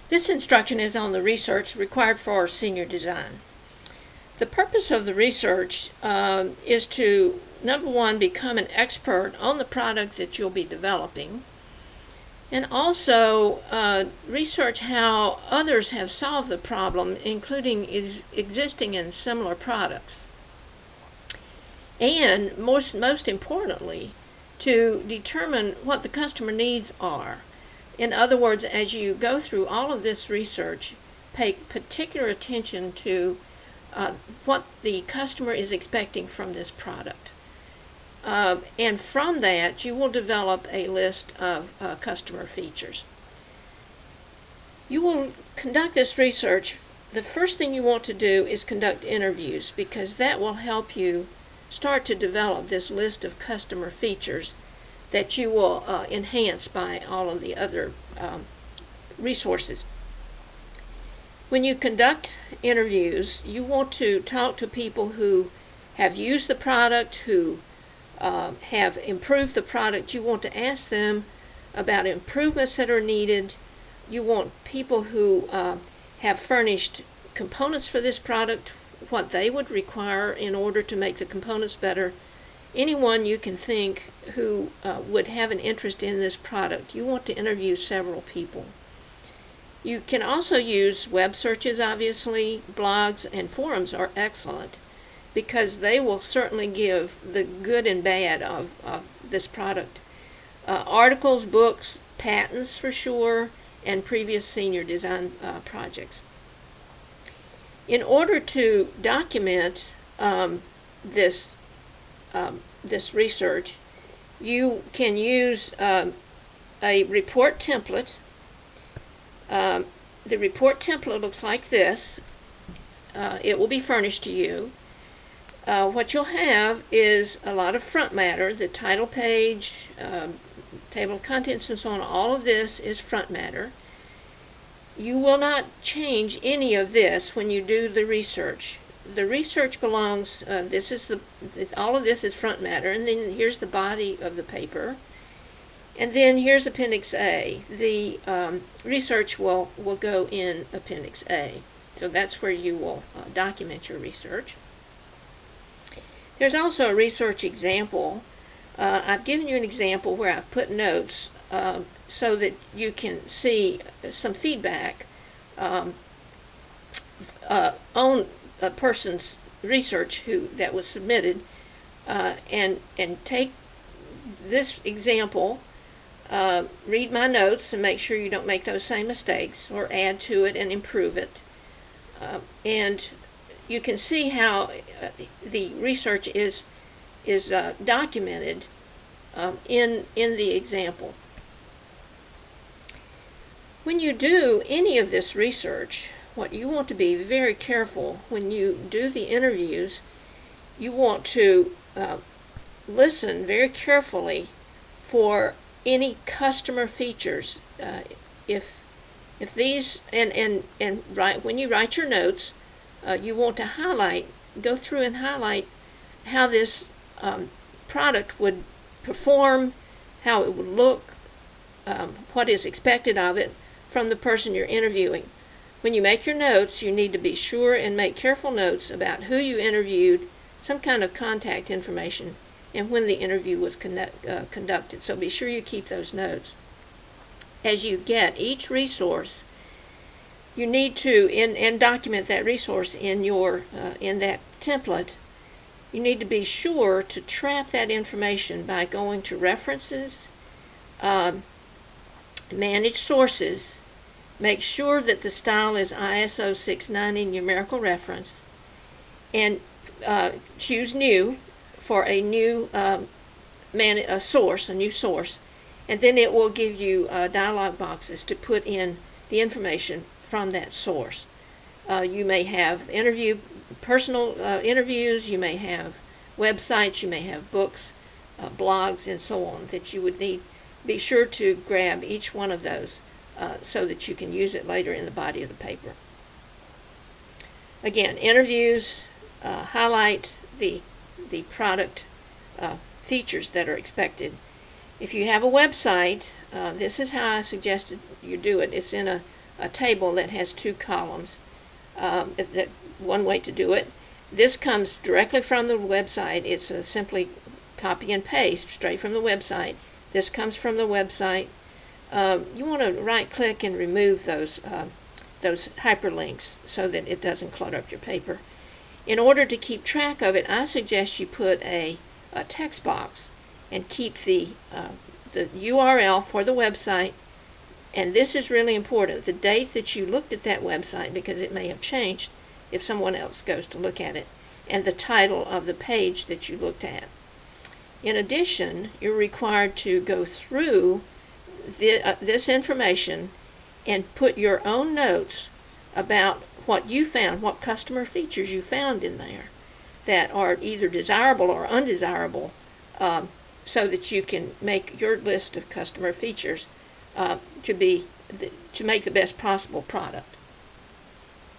This instruction is on the research required for senior design. The purpose of the research is to, number one, become an expert on the product that you'll be developing, and also research how others have solved the problem, including existing and similar products. And most importanently, to determine what the customer needs are. In other words, as you go through all of this research, pay particular attention to what the customer is expecting from this product. And from that, you will develop a list of customer features. You will conduct this research. The first thing you want to do is conduct interviews, because that will help you start to develop this list of customer features that you will enhance by all of the other resources. When you conduct interviews, you want to talk to people who have used the product, who have improved the product. You want to ask them about improvements that are needed. You want people who have furnished components for this product, what they would require in order to make the components better. Anyone you can think who would have an interest in this product. You want to interview several people. You can also use web searches, obviously. Blogs and forums are excellent because they will certainly give the good and bad of this product. Articles, books, patents for sure, and previous senior design projects. In order to document this research, you can use a report template. The report template looks like this. It will be furnished to you. What you'll have is a lot of front matter, the title page, table of contents, and so on. All of this is front matter. You will not change any of this when you do the research. The research belongs, all of this is front matter, and then here's the body of the paper. And then here's Appendix A. The research will go in Appendix A. So that's where you will document your research. There's also a research example. I've given you an example where I've put notes so that you can see some feedback on a person's research that was submitted, and take this example, read my notes and make sure you don't make those same mistakes, or add to it and improve it. And you can see how the research is documented in the example. When you do any of this research, what you want to be very careful when you do the interviews, you want to listen very carefully for any customer features. If these, and when you write your notes, you want to go through and highlight how this product would perform, how it would look, what is expected of it from the person you're interviewing. When you make your notes, you need to be sure and make careful notes about who you interviewed, some kind of contact information, and when the interview was conducted. So be sure you keep those notes. As you get each resource, you need to, and document that resource in that template. You need to be sure to trap that information by going to References, Manage Sources. Make sure that the style is ISO 690 numerical reference, and choose New for a new source, a new source, and then it will give you dialog boxes to put in the information from that source. You may have personal interviews, you may have websites, you may have books, blogs, and so on that you would need. Be sure to grab each one of those so that you can use it later in the body of the paper. Again, interviews highlight the product features that are expected. If you have a website, this is how I suggested you do it. It's in a a table that has two columns. That one way to do it. This comes directly from the website. It's simply copy and paste straight from the website. This comes from the website. You want to right-click and remove those hyperlinks so that it doesn't clutter up your paper. In order to keep track of it, I suggest you put a text box and keep the URL for the website. And this is really important, the date that you looked at that website, because it may have changed if someone else goes to look at it, and the title of the page that you looked at. In addition, you're required to go through this information and put your own notes about what you found, what customer features you found in there that are either desirable or undesirable, so that you can make your list of customer features to make the best possible product.